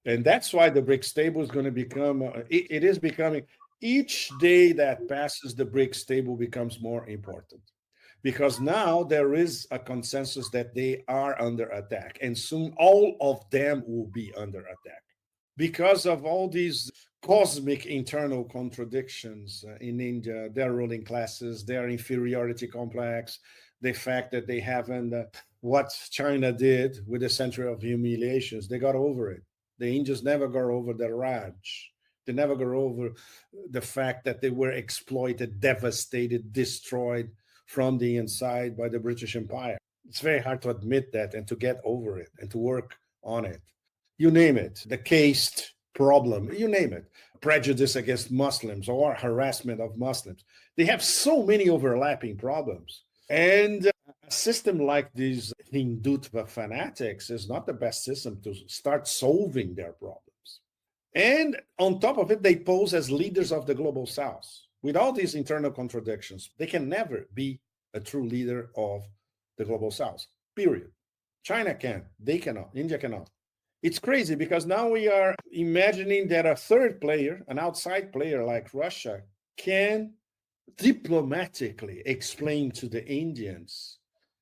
And that's why the BRICS table is going to become, it is becoming, each day that passes, the BRICS table becomes more important because now there is a consensus that they are under attack, and soon all of them will be under attack because of all these cosmic internal contradictions in India, their ruling classes, their inferiority complex, the fact that they haven't, what China did with the century of humiliations, they got over it. The Indians never got over the Raj. They never got over the fact that they were exploited, devastated, destroyed from the inside by the British Empire. It's very hard to admit that and to get over it and to work on it. You name it, the caste problem, you name it, prejudice against Muslims or harassment of Muslims. They have so many overlapping problems. And a system like these Hindutva fanatics is not the best system to start solving their problems. And on top of it, they pose as leaders of the global South. With all these internal contradictions, they can never be a true leader of the global South, period. China can, they cannot, India cannot. It's crazy because now we are imagining that a third player, an outside player like Russia, can diplomatically explain to the Indians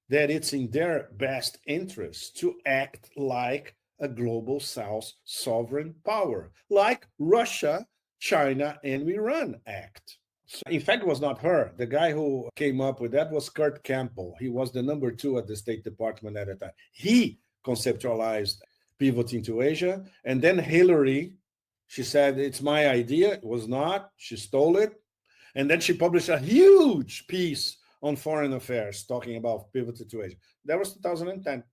that it's in their best interest to act like a global South sovereign power, like Russia, China, and Iran act. So in fact, it was not her. The guy who came up with that was Kurt Campbell. He was the number 2 at the State Department at the time. He conceptualized pivoting to Asia. And then Hillary, she said, it's my idea. It was not. She stole it. And then she published a huge piece on foreign affairs talking about pivoting to Asia. That was 2010.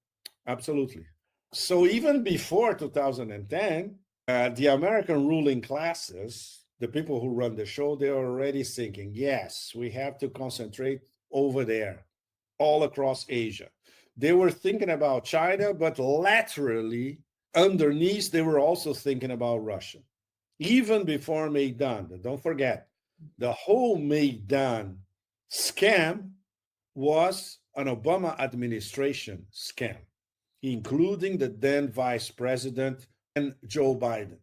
Absolutely. So even before 2010, the American ruling classes, the people who run the show, they're already thinking, yes, we have to concentrate over there, all across Asia. They were thinking about China, but laterally, underneath, they were also thinking about Russia. Even before Maidan, don't forget, the whole Maidan scam was an Obama administration scam, including the then vice president and Joe Biden.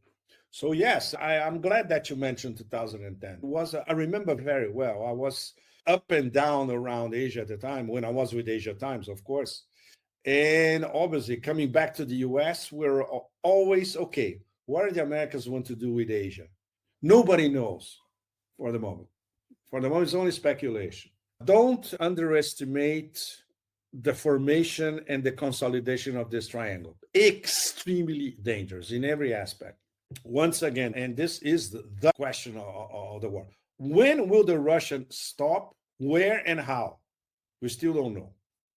So yes, I'm glad that you mentioned 2010. I remember very well. I was up and down around Asia at the time when I was with Asia Times, of course. And obviously, coming back to the US, we're always, okay, what do the Americans want to do with Asia? Nobody knows for the moment. For the moment, it's only speculation. Don't underestimate the formation and the consolidation of this triangle. Extremely dangerous in every aspect. Once again, and this is the question of the war. When will the Russians stop? Where and how? We still don't know.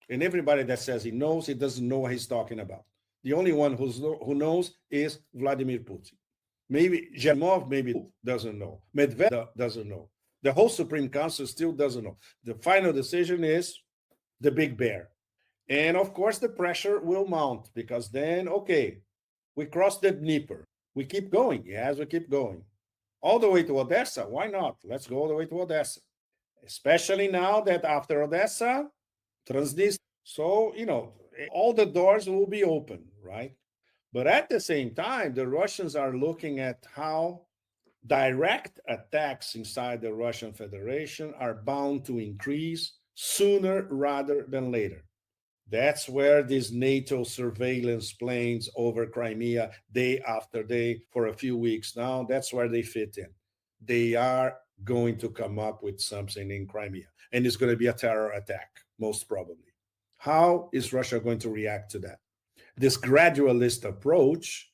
And everybody that says he knows, he doesn't know what he's talking about. The only one who knows is Vladimir Putin. Maybe Zhemov maybe doesn't know. Medvedev doesn't know. The whole Supreme Council still doesn't know. The final decision is the big bear. And of course, the pressure will mount because then, okay, we crossed the Dnieper. We keep going. Yes, we keep going. All the way to Odessa. Why not? Let's go all the way to Odessa. Especially now that after Odessa, Transnistria. So, all the doors will be open, right? But at the same time, the Russians are looking at how direct attacks inside the Russian Federation are bound to increase sooner rather than later. That's where these NATO surveillance planes over Crimea day after day for a few weeks now, that's where they fit in. They are going to come up with something in Crimea, and it's going to be a terror attack, most probably. How is Russia going to react to that? This gradualist approach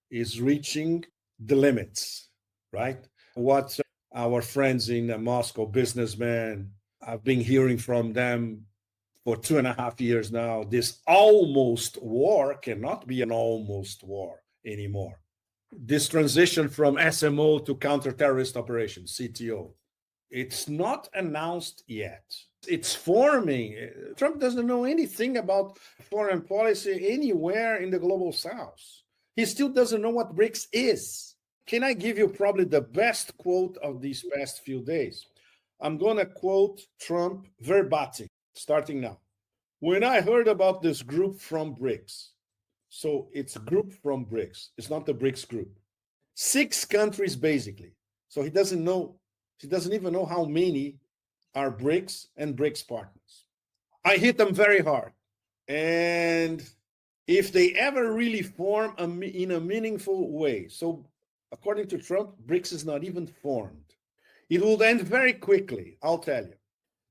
is reaching the limits, right? What our friends in Moscow, businessmen, I've been hearing from them for 2.5 years now, this almost war cannot be an almost war anymore. This transition from SMO to counter-terrorist operations, CTO, it's not announced yet. It's forming. Trump doesn't know anything about foreign policy anywhere in the global South. He still doesn't know what BRICS is. Can I give you probably the best quote of these past few days? I'm going to quote Trump verbatim, starting now. When I heard about this group from BRICS, So it's a group from BRICS. It's not the BRICS group. 6 countries basically. So he doesn't even know how many are BRICS and BRICS partners. I hit them very hard. And if they ever really form in a meaningful way, so according to Trump, BRICS is not even formed. It will end very quickly, I'll tell you.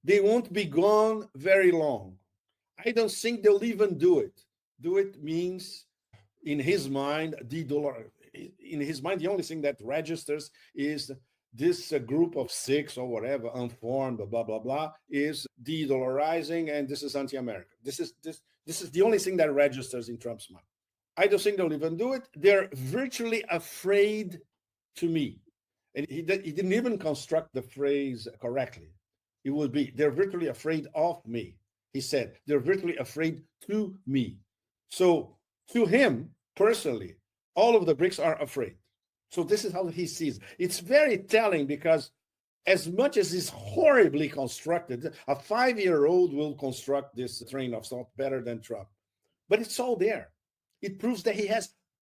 They won't be gone very long. I don't think they'll even do it. Do it means, in his mind, de-dollar. In his mind, the only thing that registers is this group of 6 or whatever, unformed, blah blah blah, is de-dollarizing, and this is anti-American. This is the only thing that registers in Trump's mind. I don't think they'll even do it. They're virtually afraid to me. And he didn't even construct the phrase correctly. It would be, they're virtually afraid of me. He said, they're virtually afraid to me. So to him personally, all of the BRICS are afraid. So this is how he sees. It's very telling because as much as it's horribly constructed, a 5-year-old will construct this train of thought better than Trump. But it's all there. It proves that he has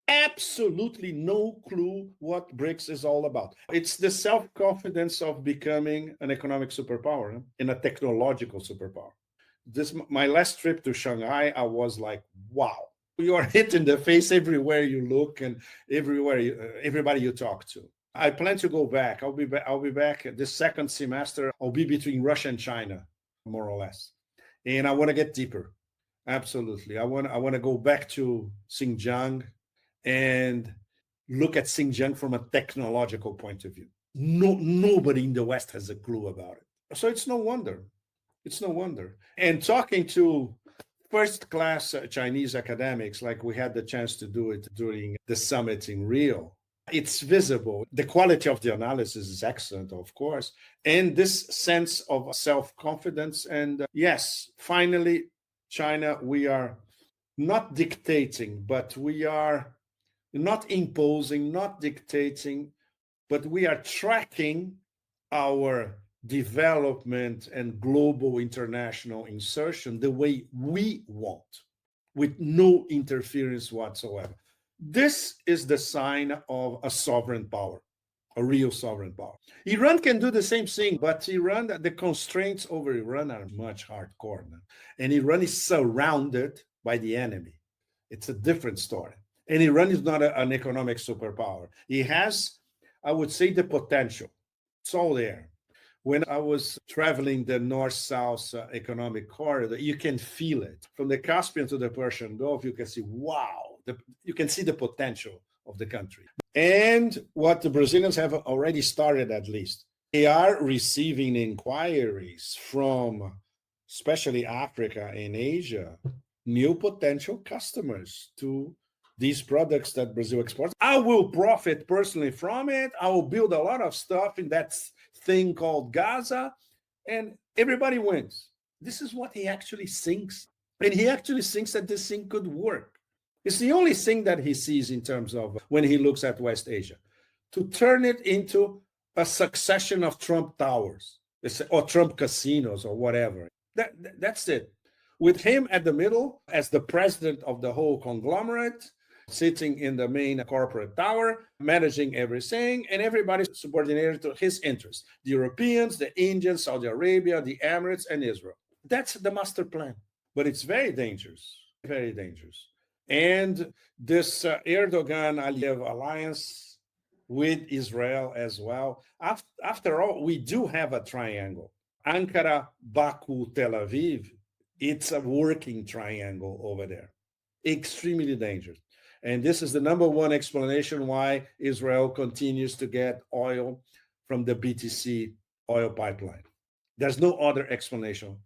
absolutely no clue what BRICS is all about. It's the self-confidence of becoming an economic superpower and a technological superpower. My last trip to Shanghai, I was like, wow, you are hit in the face everywhere you look and everybody you talk to. I plan to go back. I'll be back this second semester. I'll be between Russia and China, more or less. And I want to get deeper. Absolutely. I want to go back to Xinjiang and look at Xinjiang from a technological point of view. Nobody in the West has a clue about it. So it's no wonder. It's no wonder. And talking to first-class Chinese academics, like we had the chance to do it during the summit in Rio, it's visible. The quality of the analysis is excellent, of course. And this sense of self-confidence. And yes, finally, China, we are not dictating, but we are not imposing, not dictating, but we are tracking our development and global international insertion the way we want, with no interference whatsoever. This is the sign of a sovereign power, a real sovereign power. Iran can do the same thing, but the constraints over Iran are much hardcore now. And Iran is surrounded by the enemy. It's a different story. And Iran is not an economic superpower. It has, I would say, the potential. It's all there. When I was traveling the north-south economic corridor, you can feel it. From the Caspian to the Persian Gulf, you can see, wow, you can see the potential of the country. And what the Brazilians have already started, at least, they are receiving inquiries from especially Africa and Asia, new potential customers to these products that Brazil exports. I will profit personally from it. I will build a lot of stuff in that thing called Gaza, and everybody wins. This is what he actually thinks. And he actually thinks that this thing could work. It's the only thing that he sees in terms of when he looks at West Asia, to turn it into a succession of Trump towers or Trump casinos or whatever. That's it. With him at the middle as the president of the whole conglomerate, sitting in the main corporate tower, managing everything, and everybody subordinated to his interests. The Europeans, the Indians, Saudi Arabia, the Emirates, and Israel. That's the master plan. But it's very dangerous, very dangerous. And this Erdogan-Aliyev alliance with Israel as well. After all, we do have a triangle. Ankara, Baku, Tel Aviv, it's a working triangle over there. Extremely dangerous. And this is the number one explanation why Israel continues to get oil from the BTC oil pipeline. There's no other explanation,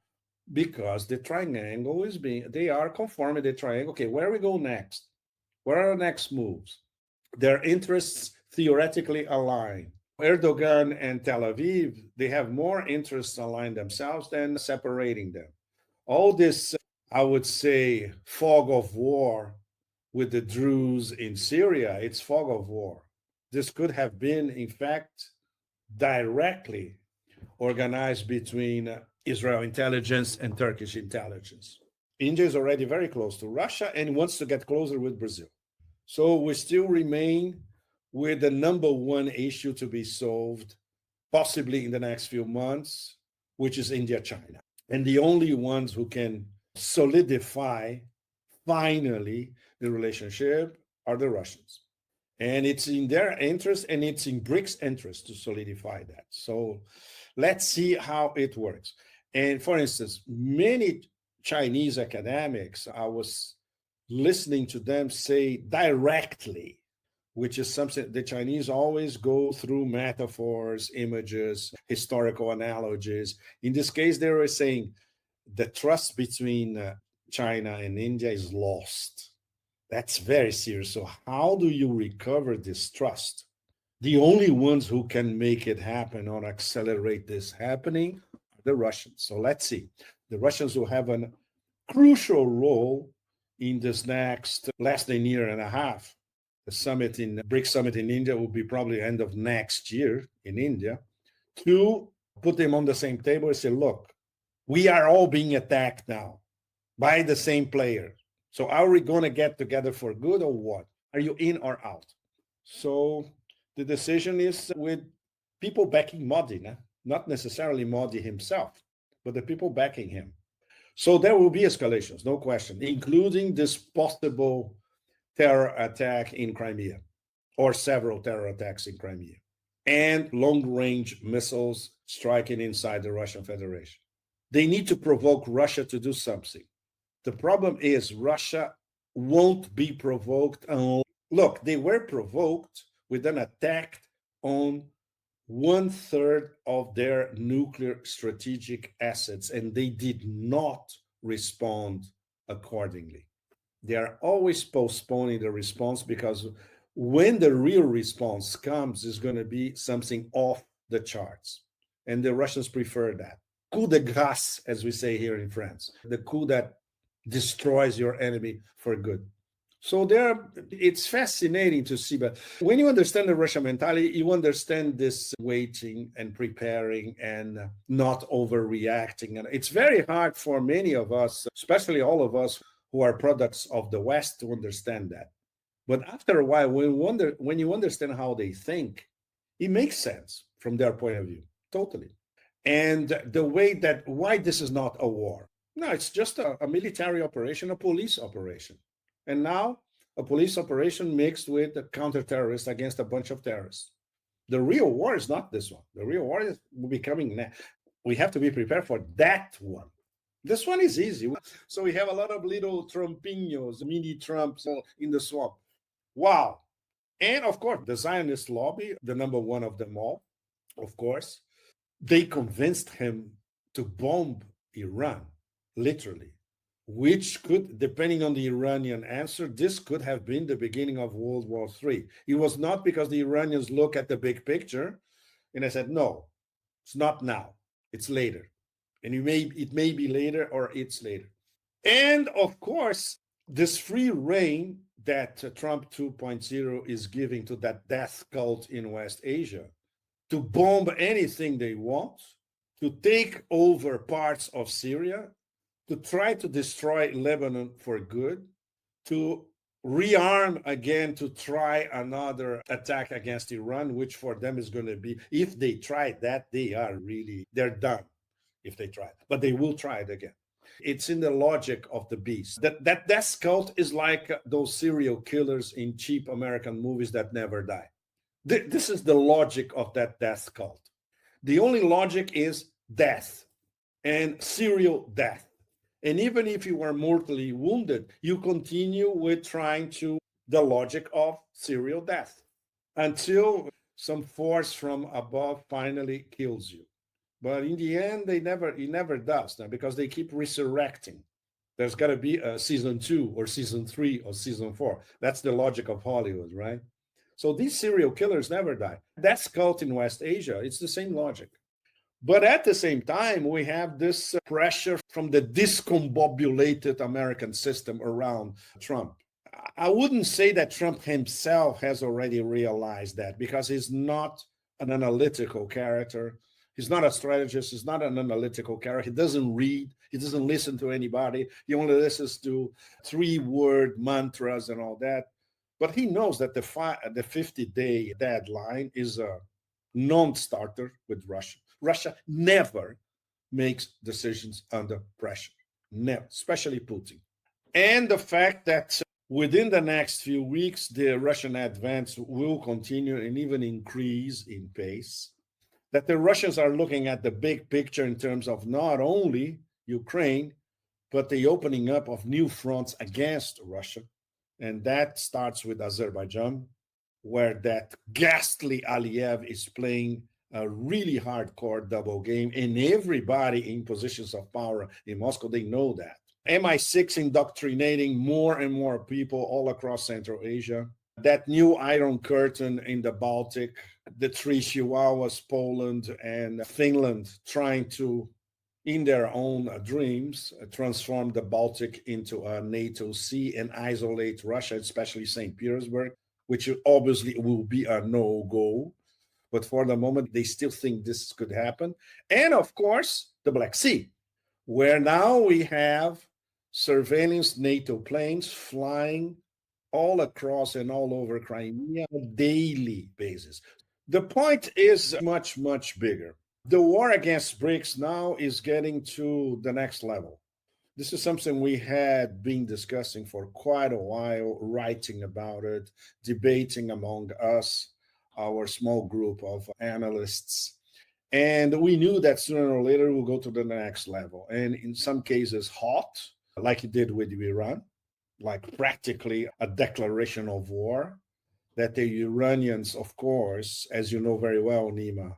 because the triangle they are conforming the triangle. Okay, where we go next? What are our next moves? Their interests theoretically align. Erdogan and Tel Aviv, they have more interests aligned themselves than separating them. All this, I would say, fog of war with the Druze in Syria, it's fog of war. This could have been, in fact, directly organized between Israel intelligence and Turkish intelligence India is already very close to Russia and wants to get closer with Brazil. So we still remain with the number one issue to be solved, possibly in the next few months, which is India, China. And the only ones who can solidify finally the relationship are the Russians. And it's in their interest and it's in BRICS' interest to solidify that. So let's see how it works. And for instance, many Chinese academics, I was listening to them say directly, which is something the Chinese always go through metaphors, images, historical analogies. In this case, they were saying the trust between China and India is lost. That's very serious. So, how do you recover this trust? The only ones who can make it happen or accelerate this happening are the Russians. So, let's see. The Russians will have a crucial role in this next less than a year and a half. The summit in BRICS summit in India will be probably end of next year in India, to put them on the same table and say, look, we are all being attacked now by the same player. So are we going to get together for good or what? Are you in or out? So the decision is with people backing Modi, not necessarily Modi himself, but the people backing him. So there will be escalations, no question, including this possible terror attack in Crimea, or several terror attacks in Crimea, and long-range missiles striking inside the Russian Federation. They need to provoke Russia to do something. The problem is Russia won't be provoked. Look, they were provoked with an attack on 1/3 of their nuclear strategic assets, and they did not respond accordingly. They are always postponing the response because when the real response comes, it's going to be something off the charts. And the Russians prefer that. Coup de grâce, as we say here in France, the coup that destroys your enemy for good. So it's fascinating to see, but when you understand the Russian mentality, you understand this waiting and preparing and not overreacting. And it's very hard for many of us, especially all of us who are products of the West, to understand that. But after a while, when you understand how they think, it makes sense from their point of view, totally. And the way that, why this is not a war. No, it's just a military operation, a police operation. And now a police operation mixed with a counter-terrorist against a bunch of terrorists. The real war is not this one. The real war is becoming, we have to be prepared for that one. This one is easy. So we have a lot of little Trumpinos, mini Trumps in the swamp. Wow. And of course, the Zionist lobby, the number one of them all, of course, they convinced him to bomb Iran, literally, which could, depending on the Iranian answer, this could have been the beginning of World War III. It was not because the Iranians look at the big picture and I said, no, it's not now, it's later. And it may be later or it's later. And of course, this free reign that Trump 2.0 is giving to that death cult in West Asia to bomb anything they want, to take over parts of Syria, to try to destroy Lebanon for good, to rearm again to try another attack against Iran, which for them is going to be, if they try that, they're done if they try it. But they will try it again. It's in the logic of the beast. That death cult is like those serial killers in cheap American movies that never die. This is the logic of that death cult. The only logic is death and serial death. And even if you are mortally wounded, you continue with trying to the logic of serial death until some force from above finally kills you. But in the end, it never does, because they keep resurrecting. There's got to be a season 2 or season 3 or season 4. That's the logic of Hollywood, right? So these serial killers never die. That's cult in West Asia. It's the same logic. But at the same time, we have this pressure from the discombobulated American system around Trump. I wouldn't say that Trump himself has already realized that, because he's not an analytical character. He's not a strategist. He's not an analytical character. He doesn't read. He doesn't listen to anybody. He only listens to 3-word mantras and all that. But he knows that the 50-day deadline is a non-starter with Russia. Russia never makes decisions under pressure, never, especially Putin. And the fact that within the next few weeks, the Russian advance will continue and even increase in pace, that the Russians are looking at the big picture in terms of not only Ukraine, but the opening up of new fronts against Russia. And that starts with Azerbaijan, where that ghastly Aliyev is playing a really hardcore double game. And everybody in positions of power in Moscow, they know that. MI6 indoctrinating more and more people all across Central Asia. That new Iron Curtain in the Baltic, the three Chihuahuas, Poland and Finland, trying to, in their own dreams, transform the Baltic into a NATO sea and isolate Russia, especially St. Petersburg, which obviously will be a no-go. But for the moment, they still think this could happen. And of course, the Black Sea, where now we have surveillance NATO planes flying all across and all over Crimea on a daily basis. The point is much, much bigger. The war against BRICS now is getting to the next level. This is something we had been discussing for quite a while, writing about it, debating among us, our small group of analysts. And we knew that sooner or later we'll go to the next level. And in some cases, hot, like it did with Iran, like practically a declaration of war, that the Iranians, of course, as you know very well, Nima,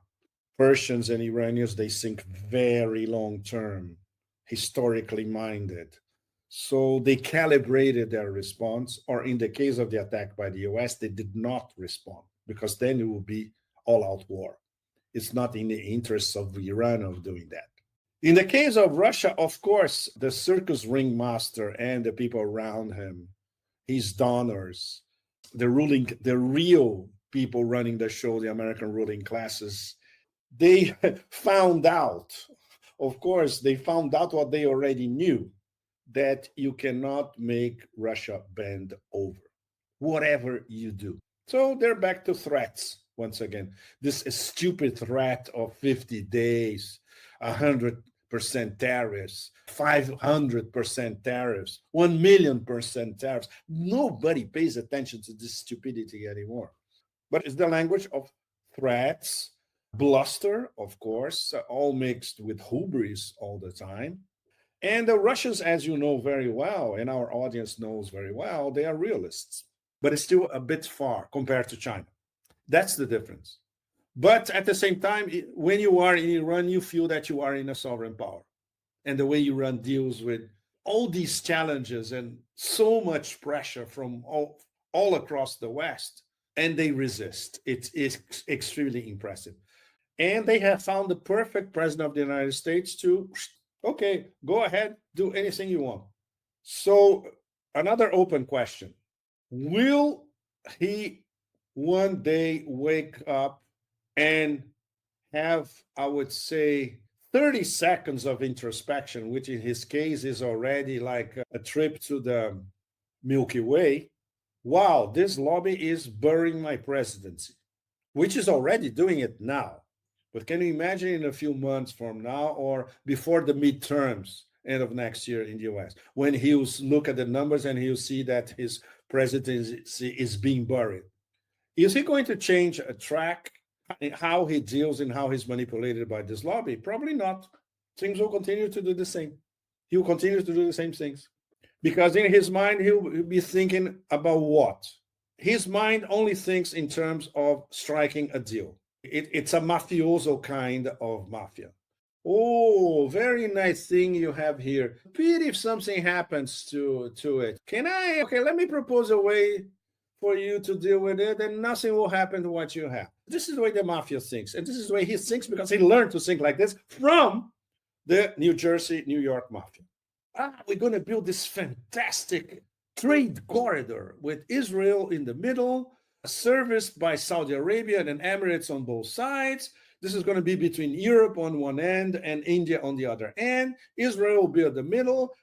Persians and Iranians, they think very long term, historically minded. So they calibrated their response, or in the case of the attack by the US, they did not respond, because then it would be all out war. It's not in the interests of Iran of doing that. In the case of Russia, of course, the circus ringmaster and the people around him, his donors, the real people running the show, the American ruling classes, they found out, of course, they found out what they already knew, that you cannot make Russia bend over, whatever you do. So they're back to threats once again. This stupid threat of 50 days, 100% tariffs, 500% tariffs, 1,000,000% tariffs. Nobody pays attention to this stupidity anymore. But it's the language of threats, bluster, of course, all mixed with hubris all the time. And the Russians, as you know very well, and our audience knows very well, they are realists. But it's still a bit far compared to China. That's the difference. But at the same time, when you are in Iran, you feel that you are in a sovereign power. And the way Iran deals with all these challenges and so much pressure from all across the West, and they resist. It is extremely impressive. And they have found the perfect president of the United States to, okay, go ahead, do anything you want. So another open question. Will he one day wake up and have, I would say, 30 seconds of introspection, which in his case is already like a trip to the Milky Way? Wow, this lobby is burying my presidency, which is already doing it now. But can you imagine in a few months from now, or before the midterms, end of next year in the US, when he'll look at the numbers and he'll see that his presidency is being buried? Is he going to change a track in how he deals and how he's manipulated by this lobby? Probably not. Things will continue to do the same. He will continue to do the same things. Because in his mind, he'll be thinking about what? His mind only thinks in terms of striking a deal. It's a mafioso kind of mafia. Oh, very nice thing you have here. Pity if something happens to it. Okay, let me propose a way for you to deal with it, and nothing will happen to what you have. This is the way the mafia thinks. And this is the way he thinks because he learned to think like this from the New Jersey, New York mafia. We're going to build this fantastic trade corridor with Israel in the middle, serviced by Saudi Arabia and Emirates on both sides. This is going to be between Europe on one end and India on the other end. Israel will be at the middle,